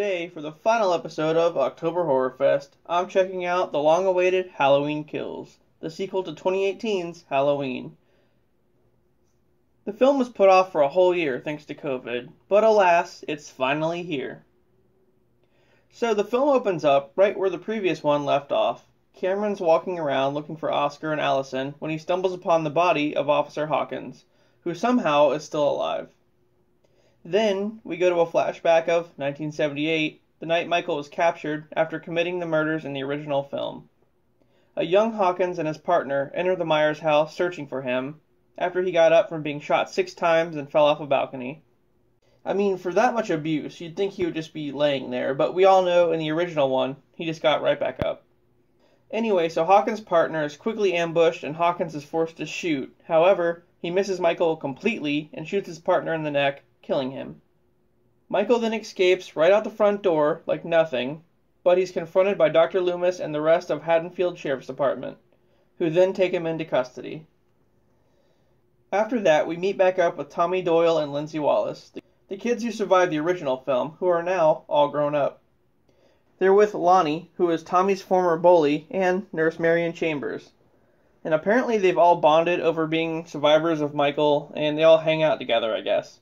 today, for the final episode of October Horrorfest, I'm checking out the long-awaited Halloween Kills, the sequel to 2018's Halloween. The film was put off for a whole year thanks to COVID, but alas, it's finally here. So the film opens up right where the previous one left off. Cameron's walking around looking for Oscar and Allison when he stumbles upon the body of Officer Hawkins, who somehow is still alive. Then, we go to a flashback of 1978, the night Michael was captured after committing the murders in the original film. A young Hawkins and his partner enter the Myers house searching for him, after he got up from being shot 6 times and fell off a balcony. I mean, for that much abuse, you'd think he would just be laying there, but we all know in the original one, he just got right back up. Anyway, so Hawkins' partner is quickly ambushed and Hawkins is forced to shoot. However, he misses Michael completely and shoots his partner in the neck, killing him. Michael then escapes right out the front door like nothing, but he's confronted by Dr. Loomis and the rest of Haddonfield Sheriff's Department, who then take him into custody. After that, we meet back up with Tommy Doyle and Lindsay Wallace, the kids who survived the original film, who are now all grown up. They're with Lonnie, who is Tommy's former bully, and Nurse Marion Chambers. And apparently they've all bonded over being survivors of Michael, and they all hang out together, I guess.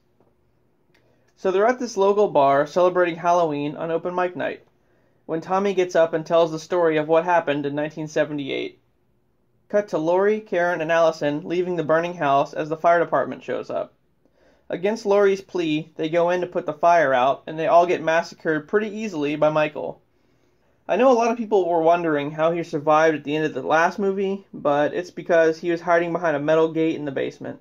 So they're at this local bar celebrating Halloween on open mic night, when Tommy gets up and tells the story of what happened in 1978. Cut to Laurie, Karen, and Allison leaving the burning house as the fire department shows up. Against Laurie's plea, they go in to put the fire out, and they all get massacred pretty easily by Michael. I know a lot of people were wondering how he survived at the end of the last movie, but it's because he was hiding behind a metal gate in the basement.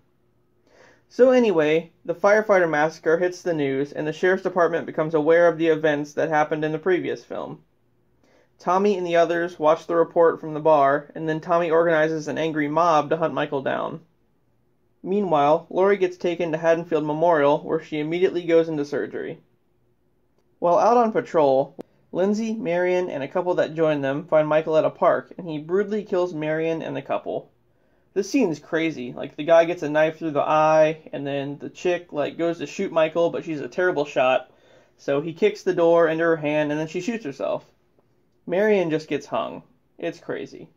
So anyway, the firefighter massacre hits the news, and the sheriff's department becomes aware of the events that happened in the previous film. Tommy and the others watch the report from the bar, and then Tommy organizes an angry mob to hunt Michael down. Meanwhile, Laurie gets taken to Haddonfield Memorial, where she immediately goes into surgery. While out on patrol, Lindsay, Marion, and a couple that join them find Michael at a park, and he brutally kills Marion and the couple. This scene's crazy. Like, the guy gets a knife through the eye, and then the chick, goes to shoot Michael, but she's a terrible shot. So he kicks the door into her hand, and then she shoots herself. Marion just gets hung. It's crazy.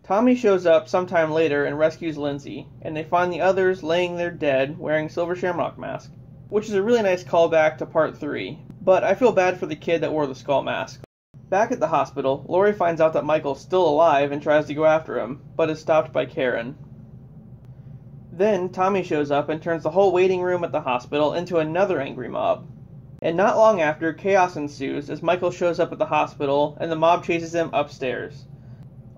Tommy shows up sometime later and rescues Lindsay, and they find the others laying there dead, wearing Silver Shamrock mask, which is a really nice callback to Part 3, but I feel bad for the kid that wore the skull mask. Back at the hospital, Laurie finds out that Michael's still alive and tries to go after him, but is stopped by Karen. Then Tommy shows up and turns the whole waiting room at the hospital into another angry mob. And not long after, chaos ensues as Michael shows up at the hospital and the mob chases him upstairs.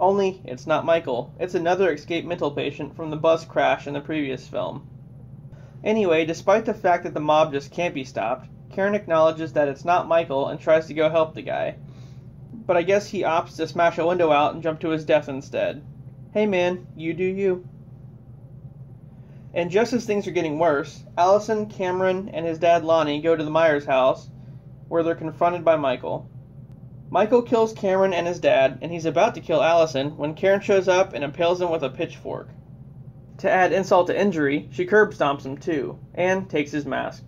Only, it's not Michael, it's another escaped mental patient from the bus crash in the previous film. Anyway, despite the fact that the mob just can't be stopped, Karen acknowledges that it's not Michael and tries to go help the guy. But I guess he opts to smash a window out and jump to his death instead. Hey man, you do you. And just as things are getting worse, Allison, Cameron, and his dad Lonnie go to the Myers house, where they're confronted by Michael. Michael kills Cameron and his dad, and he's about to kill Allison when Karen shows up and impales him with a pitchfork. To add insult to injury, she curb stomps him too, and takes his mask.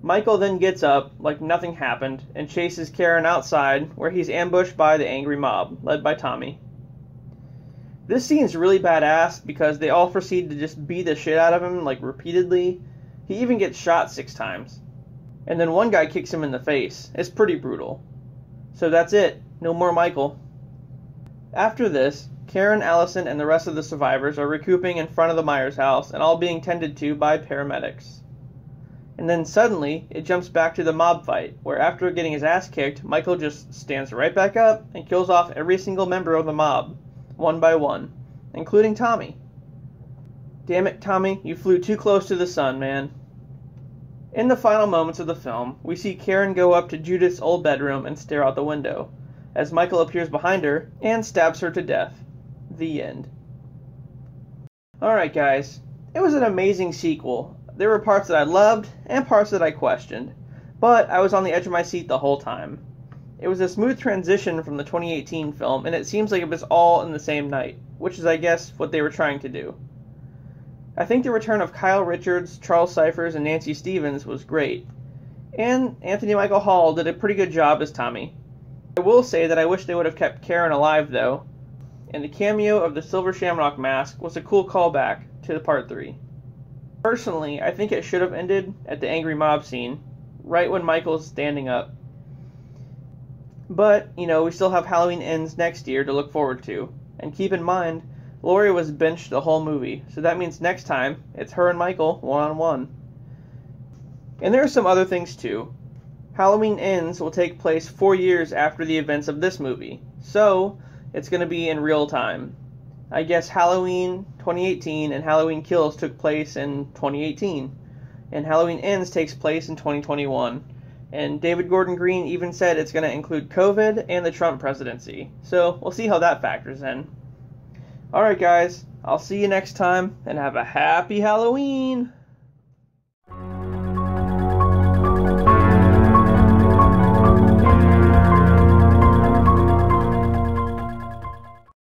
Michael then gets up, like nothing happened, and chases Karen outside, where he's ambushed by the angry mob, led by Tommy. This scene's really badass, because they all proceed to just beat the shit out of him, repeatedly. He even gets shot 6 times. And then one guy kicks him in the face. It's pretty brutal. So that's it. No more Michael. After this, Karen, Allison, and the rest of the survivors are recouping in front of the Myers house, and all being tended to by paramedics. And then suddenly, it jumps back to the mob fight, where after getting his ass kicked, Michael just stands right back up and kills off every single member of the mob, one by one, including Tommy. Damn it, Tommy, you flew too close to the sun, man. In the final moments of the film, we see Karen go up to Judith's old bedroom and stare out the window, as Michael appears behind her and stabs her to death. The end. Alright guys, it was an amazing sequel. There were parts that I loved, and parts that I questioned, but I was on the edge of my seat the whole time. It was a smooth transition from the 2018 film, and it seems like it was all in the same night, which is, I guess, what they were trying to do. I think the return of Kyle Richards, Charles Cyphers, and Nancy Stevens was great. And Anthony Michael Hall did a pretty good job as Tommy. I will say that I wish they would have kept Karen alive, though, and the cameo of the Silver Shamrock mask was a cool callback to the Part 3. Personally, I think it should have ended at the angry mob scene, right when Michael's standing up. But, we still have Halloween Ends next year to look forward to. And keep in mind, Laurie was benched the whole movie, so that means next time, it's her and Michael one-on-one. And there are some other things too. Halloween Ends will take place 4 years after the events of this movie, so it's going to be in real time. I guess Halloween 2018 and Halloween Kills took place in 2018, and Halloween Ends takes place in 2021. And David Gordon Green even said it's going to include COVID and the Trump presidency, so we'll see how that factors in. Alright guys, I'll see you next time, and have a happy Halloween!